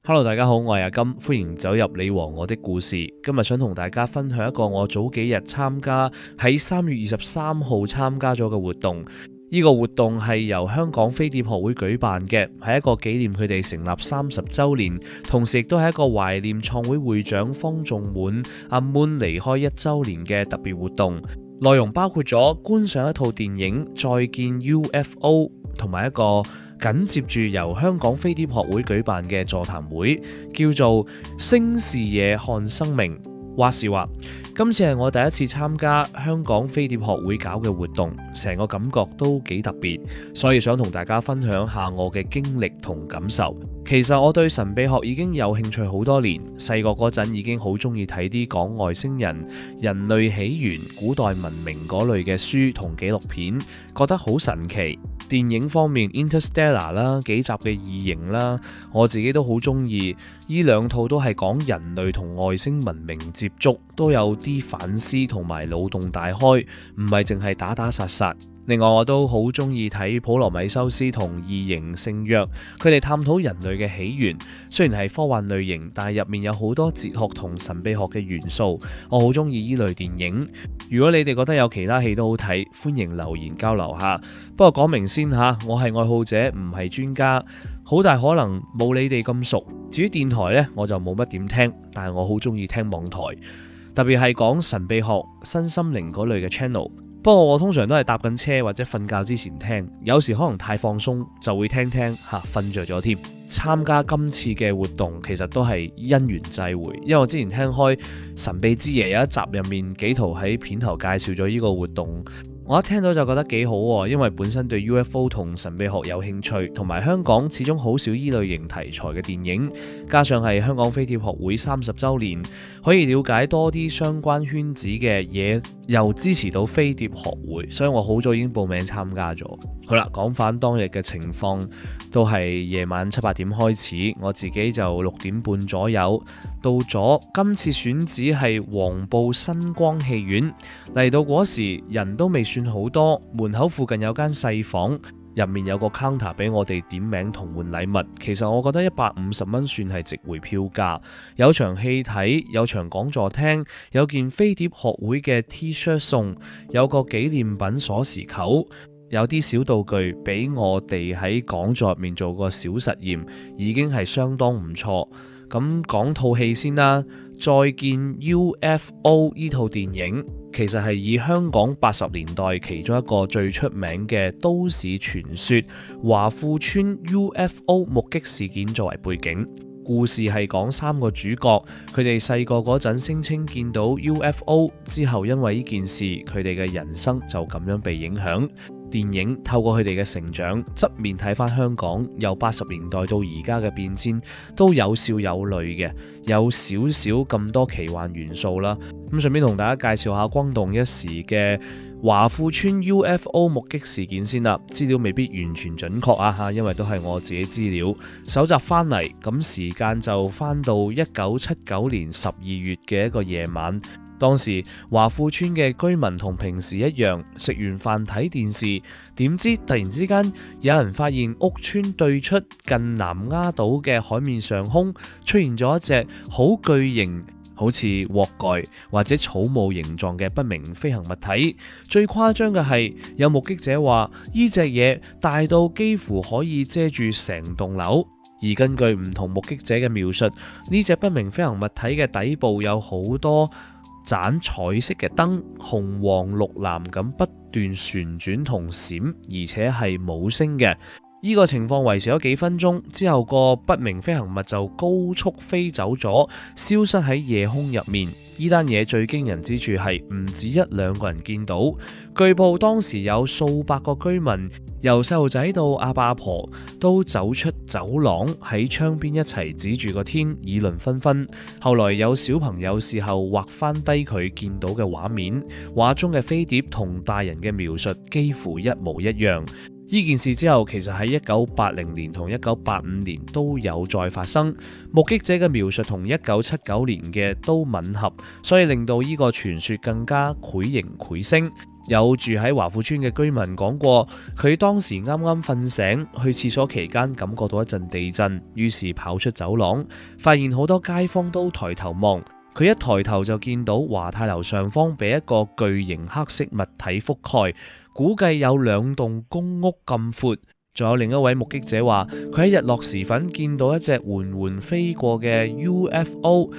Hello，大家好，我係阿金，歡迎走入你和我的故事。今日想同大家分享一個我早幾日參加喺3月23號參加咗嘅活動。呢個活動係由香港飛碟學會舉辦嘅，係一個紀念佢哋成立30週年，同時亦都係一個懷念創會會長方仲滿阿 Moon 離開1週年嘅特別活動。內容包括咗觀賞一套電影《再見 UFO》，同埋一個緊接住由香港飛碟學會舉辦嘅座談會，叫做星視野看生命。話時話，今次係我第一次參加香港飛碟學會搞嘅活動，成個感覺都幾特別，所以想同大家分享下我嘅經歷同感受。其實我對神秘學已經有興趣好多年，細個嗰陣已經好中意睇啲講外星人、人類起源、古代文明嗰類嘅書同紀錄片，覺得好神奇。電影方面 Interstellar 啦，幾集嘅異形啦，我自己都好中意。呢兩套都係講人類同外星文明接觸，都有啲反思同埋腦洞大開，唔係淨係打打殺殺。另外我都好中意睇普羅米修斯同異形聖約，佢哋探討人類嘅起源，雖然係科幻類型，但係入面有好多哲學同神秘學嘅元素，我好中意呢類電影。如果你哋覺得有其他戲都好睇，歡迎留言交流下。不過講明先吓，我係愛好者，唔係專家，好大可能冇你哋咁熟。至於電台呢，我就冇乜點聽，但係我好中意聽網台，特別係講神秘學、身心靈嗰類嘅 channel。不過我通常都係搭緊車或者瞓覺之前聽，有時可能太放鬆就會聽瞓着咗添。參加今次嘅活動其實都係因緣際會，因為我之前聽開神秘之夜有一集入面，紀陶喺片頭介紹咗呢個活動，我一聽到就覺得幾好喎，因為本身對 UFO 同神秘學有興趣，同埋香港始終好少依類型題材嘅電影，加上係香港飛碟學會30週年，可以了解多啲相關圈子嘅嘢，又支持到飛碟學會，所以我好早已經報名參加咗。好啦，講返當日嘅情況，都係夜晚7、8點開始，我自己就6點半左右到咗。今次選址係黃埔新光戲院，嚟到嗰時人都未算好多，門口附近有間細房，入面有個 counter 俾我哋點名同換禮物。其實我覺得150蚊算係值回票價，有場戲睇，有場講座聽，有件飛碟學會嘅 T-shirt 送，有個紀念品鎖匙扣，有啲小道具俾我哋喺講座入面做個小實驗，已經係相當唔錯。咁講套戲先啦，再見 UFO 呢套電影其實係以香港80年代其中一個最出名嘅都市傳說華富村 UFO 目擊事件作為背景。故事係講3個主角，佢哋細個嗰陣聲稱見到 UFO 之後，因為呢件事佢哋嘅人生就咁樣被影響。電影透過佢哋嘅成長，側面睇翻香港由80年代到而家嘅變遷，都有笑有淚嘅，有少少咁多奇幻元素啦。咁順便同大家介紹下轟動一時嘅華富村 UFO 目擊事件先啦。資料未必完全準確啊，因為都係我自己資料搜集翻嚟。咁時間就翻到1979年12月嘅一個夜晚。當時華富村嘅居民同平時一樣，食完飯睇電視，點知突然之間有人發現屋村對出近南丫島嘅海面上空出現咗一隻好巨型，好似鍋蓋或者草帽形狀嘅不明飛行物體。最誇張嘅係，有目擊者話呢隻嘢大到幾乎可以遮住成棟樓。而根據唔同目擊者嘅描述，呢隻不明飛行物體嘅底部有好多盞彩色嘅燈，紅黃綠藍咁不斷旋轉同閃，而且係冇聲嘅。呢個情況維持咗幾分鐘之後，個不明飛行物就高速飛走咗，消失喺夜空入面。呢單嘢最驚人之處係唔止1、2個人見到，據報當時有數百個居民，由細路仔到阿伯阿婆都走出走廊，喺窗邊一齊指住個天，議論紛紛。後來有小朋友事後畫翻低佢見到嘅畫面，畫中嘅飛碟同大人嘅描述幾乎一模一樣。呢件事之後，其實喺1980年同1985年都有再發生，目擊者嘅描述同1979年嘅都吻合，所以令到呢個傳說更加繪形繪聲。有住喺華富村嘅居民講過，佢當時啱啱瞓醒，去廁所期間感覺到一陣地震，於是跑出走廊，發現好多街坊都抬頭望。佢一抬頭就見到華泰樓上方被一個巨型黑色物體覆蓋，估計有2棟公屋咁闊。仲有另一位目擊者話，佢喺日落時分見到一隻緩緩飛過嘅 UFO，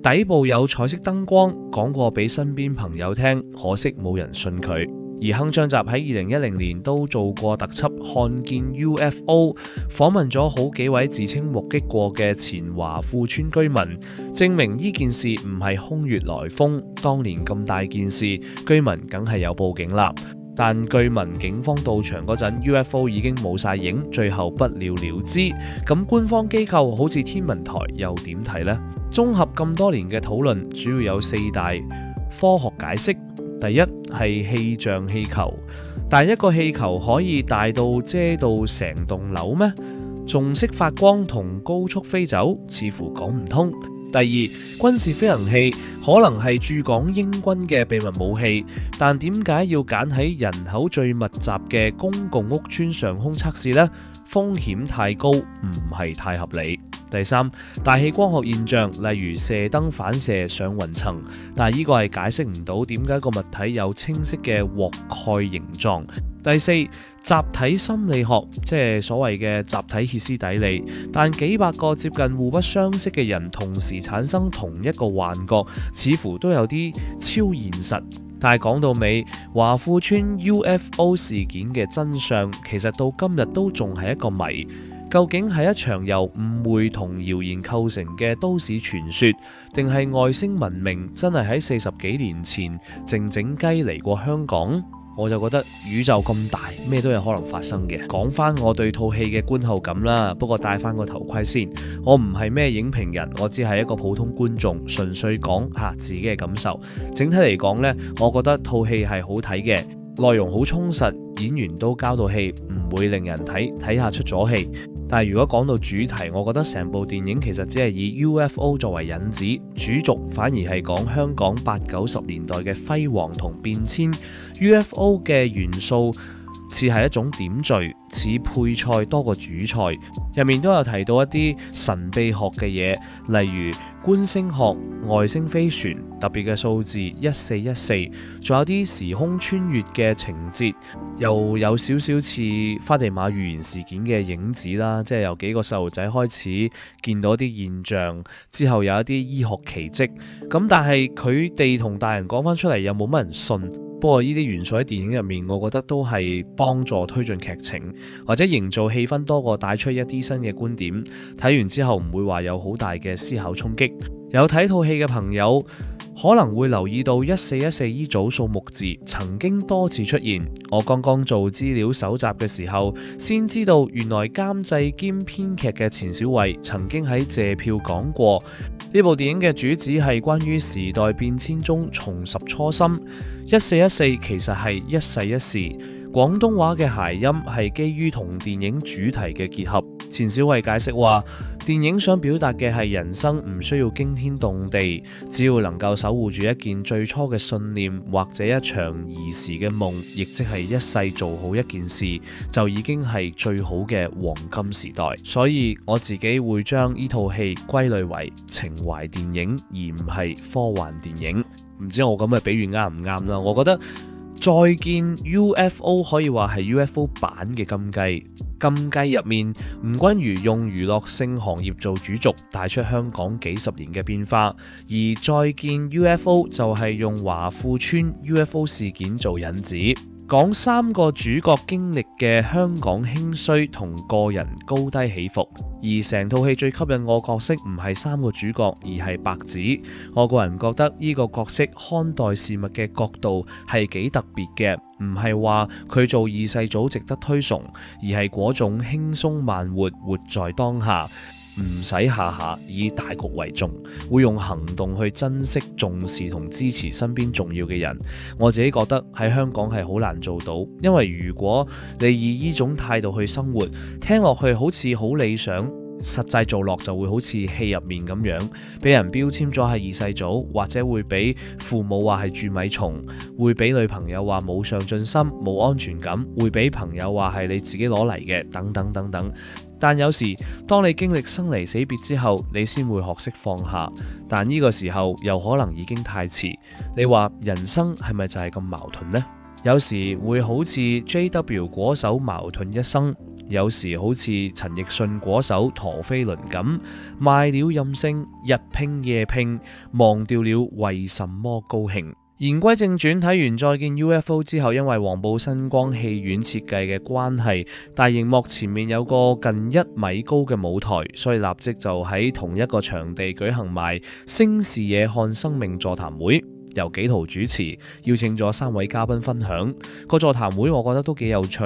底部有彩色燈光，講過俾身邊朋友聽，可惜冇人信佢。而鏗鏘集喺2010年都做過特輯看見 UFO， 訪問咗好幾位自稱目擊過嘅前華富村居民，證明呢件事唔係空穴來風。當年咁大件事，居民梗係有報警啦。但據聞警方到場嗰陣 ，UFO 已經冇晒影，最後不了了之。咁官方機構好似天文台又點睇呢？綜合咁多年嘅討論，主要有4大科學解釋。第一係氣象氣球，但一個氣球可以大到遮到成棟樓咩？仲識發光同高速飛走，似乎講唔通。第二，軍事飛行器可能係駐港英軍嘅秘密武器，但點解要揀喺人口最密集嘅公共屋邨上空測試呢？風險太高，唔係太合理。第三，大氣光學現象，例如射燈反射上雲層，但係呢個係解釋唔到點解個物體有清晰嘅鍋蓋形狀。第四，集體心理學，即係所謂嘅集體歇斯底里，但幾百個接近互不相識嘅人同時產生同一個幻覺，似乎都有啲超現實。但係講到尾，華富村 UFO 事件嘅真相，其實到今日都仲係一個謎。究竟係一場由誤會同謠言構成嘅都市傳說，定係外星文明真係喺40幾年前靜靜雞嚟過香港？我就覺得宇宙咁大，咩都有可能發生嘅。講翻我對套戲嘅觀後感啦，不過戴翻個頭盔先，我唔係咩影評人，我只係一個普通觀眾，純粹講下自己嘅感受。整體嚟講呢，我覺得套戲係好睇嘅，內容好充實，演員都交到戲，唔會令人睇下出咗戲。但係如果講到主題，我覺得成部電影其實只係以 UFO 作為引子，主軸反而係講香港80、90年代嘅輝煌同變遷。UFO 嘅元素似係一種點綴，似配菜多過主菜。入面都有提到一啲神秘學嘅嘢，例如觀星學、外星飛船、特別嘅數字1414，仲有啲時空穿越嘅情節，又有少少似花地瑪預言事件嘅影子啦，即係由幾個細路仔開始見到啲現象，之後有一啲醫學奇蹟。咁但係佢哋同大人講翻出嚟，又冇乜人信。不過呢啲元素喺電影入面，我覺得都係幫助推進劇情或者營造氣氛多過帶出一啲新嘅觀點。睇完之後唔會話有好大嘅思考衝擊。有睇套戲嘅朋友可能會留意到1414呢組數目字曾經多次出現。我剛剛做資料搜集嘅時候，先知道原來監製兼編劇嘅錢小慧曾經喺謝票講過，呢部電影嘅主旨係關於時代變遷中重拾初心。1414其實係一世一事，廣東話嘅諧音係基於同電影主題嘅結合。錢小慧解釋話，電影想表達嘅係人生唔需要驚天動地，只要能夠守護住一件最初嘅信念或者一場兒時嘅夢，亦即係一世做好一件事，就已經係最好嘅黃金時代。所以我自己會將呢套戲歸類為情懷電影，而唔係科幻電影。唔知我咁嘅比喻啱唔啱啦？我覺得再見 UFO 可以話係 UFO 版嘅金雞。金雞入面，吳君如用娛樂性行業做主軸，帶出香港幾十年嘅變化；而再見 UFO 就係用華富村 UFO 事件做引子，講3個主角經歷嘅香港興衰同個人高低起伏。而成套戲最吸引我角色唔係3個主角，而係白紙。我個人覺得呢個角色看待事物嘅角度係幾特別嘅，唔係話佢做二世祖值得推崇，而係嗰種輕鬆慢活，活在當下，唔使下下以大局為重，會用行動去珍惜、重視同支持身邊重要嘅人。我自己覺得喺香港係好難做到，因為如果你以呢種態度去生活，聽落去好似好理想，實際做落就會好似戲入面咁樣，俾人標籤咗係二世祖，或者會俾父母話係蛀米蟲，會俾女朋友話冇上進心、冇安全感，會俾朋友話係你自己攞嚟嘅，等等等等。但有時當你經歷生離死別之後，你先會學識放下，但呢個時候又可能已經太遲。你話人生係咪就係咁矛盾呢？有時會好似 JW 果手矛盾一生，有時好似陳奕迅果手陀飛輪咁，賣了任性，日拼夜拼，忘掉了為什麼高興。言歸正傳，睇完再見 UFO 之後，因為黃埔新光戲院設計嘅關係，大螢幕前面有個近1米高嘅舞台，所以立即就喺同一個場地舉行埋星視野看生命座談會，由紀陶主持，邀請咗3位嘉賓分享。個座談會我覺得都幾有趣。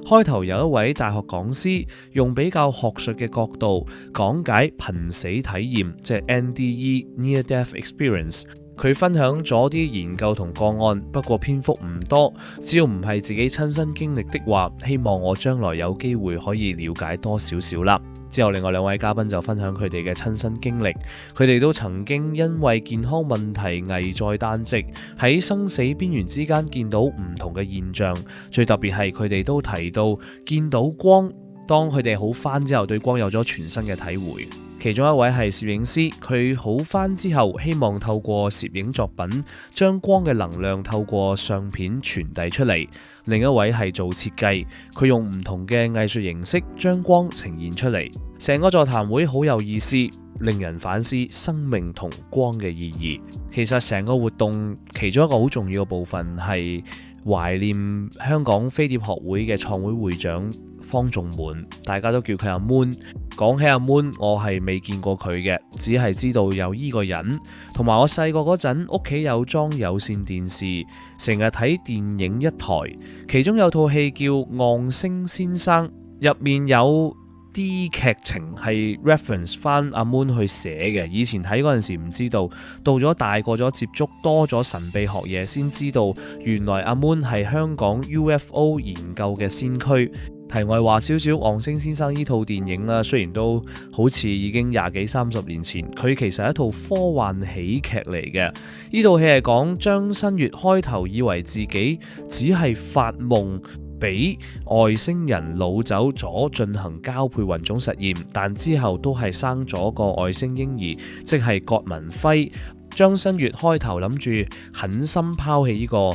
開頭有一位大學講師用比較學術嘅角度講解瀕死體驗，即係 NDE Near Death Experience。佢分享咗啲研究同個案，不過篇幅唔多，只要唔係自己親身經歷的話，希望我將來有機會可以了解多少少啦。之後另外2位嘉賓就分享佢哋嘅親身經歷，佢哋都曾經因為健康問題危在旦夕，喺生死邊緣之間見到唔同嘅現象。最特別係佢哋都提到見到光，當佢哋好返之後，對光有咗全新嘅體會。其中一位係攝影師，佢好返之後，希望透過攝影作品將光嘅能量透過相片傳遞出嚟。另一位係做設計，佢用唔同嘅藝術形式將光呈現出嚟。成個座談會好有意思，令人反思生命同光嘅意義。其實成個活動其中一個好重要嘅部分係懷念香港飛碟學會嘅創會會長方仲滿，大家都叫佢阿 Moon。講起阿 Moon， 我係未見過佢嘅，只係知道有依個人。同埋我細個嗰陣屋企有裝有線電視，成日睇電影一台，其中有套戲叫《昂星先生》，入面有啲劇情係 reference 翻阿 Moon 去寫嘅。以前睇嗰陣時唔知道，到咗大個咗接觸多咗神秘學嘢，先知道原來阿 Moon 係香港 UFO 研究嘅先驅。題外話少少，《昂星先生》呢套電影啦，雖然都好似已經20幾30年前，佢其實係一套科幻喜劇嚟嘅。呢套戲係講張新月開頭以為自己只係發夢，俾外星人擄走咗進行交配混種實驗，但之後都係生咗個外星嬰兒，即係葛民輝。張新月開頭諗住狠心拋棄呢個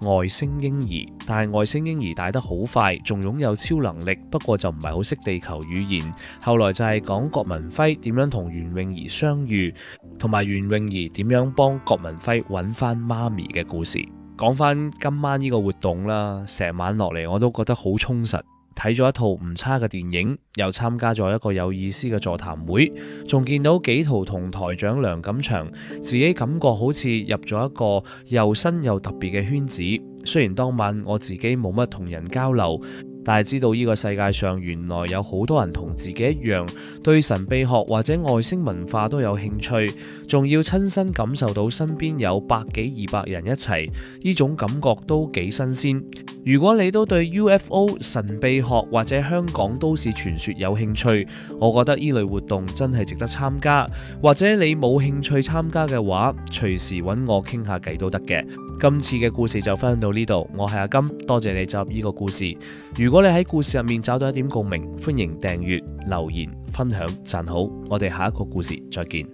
外星嬰兒，但係外星嬰兒大得好快，仲擁有超能力，不過就唔係好識地球語言。後來就係講葛民輝點樣同袁詠儀相遇，同埋袁詠儀點樣幫葛民輝揾翻媽咪嘅故事。講翻今晚呢個活動啦，成晚落嚟我都覺得好充實。睇咗一套唔差嘅電影，又參加咗一個有意思嘅座談會，仲見到紀陶同台長梁錦祥，自己感覺好似入咗一個又新又特別嘅圈子。雖然當晚我自己冇乜同人交流，但係知道呢個世界上原來有好多人同自己一樣，對神秘學或者外星文化都有興趣，仲要親身感受到身邊有100幾200人一齊，呢種感覺都幾新鮮。如果你都對 UFO 神秘學或者香港都市傳說有興趣，我覺得呢類活動真係值得參加。或者你冇興趣參加嘅話，隨時揾我傾下偈都得嘅。今次嘅故事就分享到呢度，我係阿金，多謝你走入呢個故事。如果你喺故事入面找到一點共鳴，歡迎訂閱、留言、分享、讚好。我哋下一個故事再見。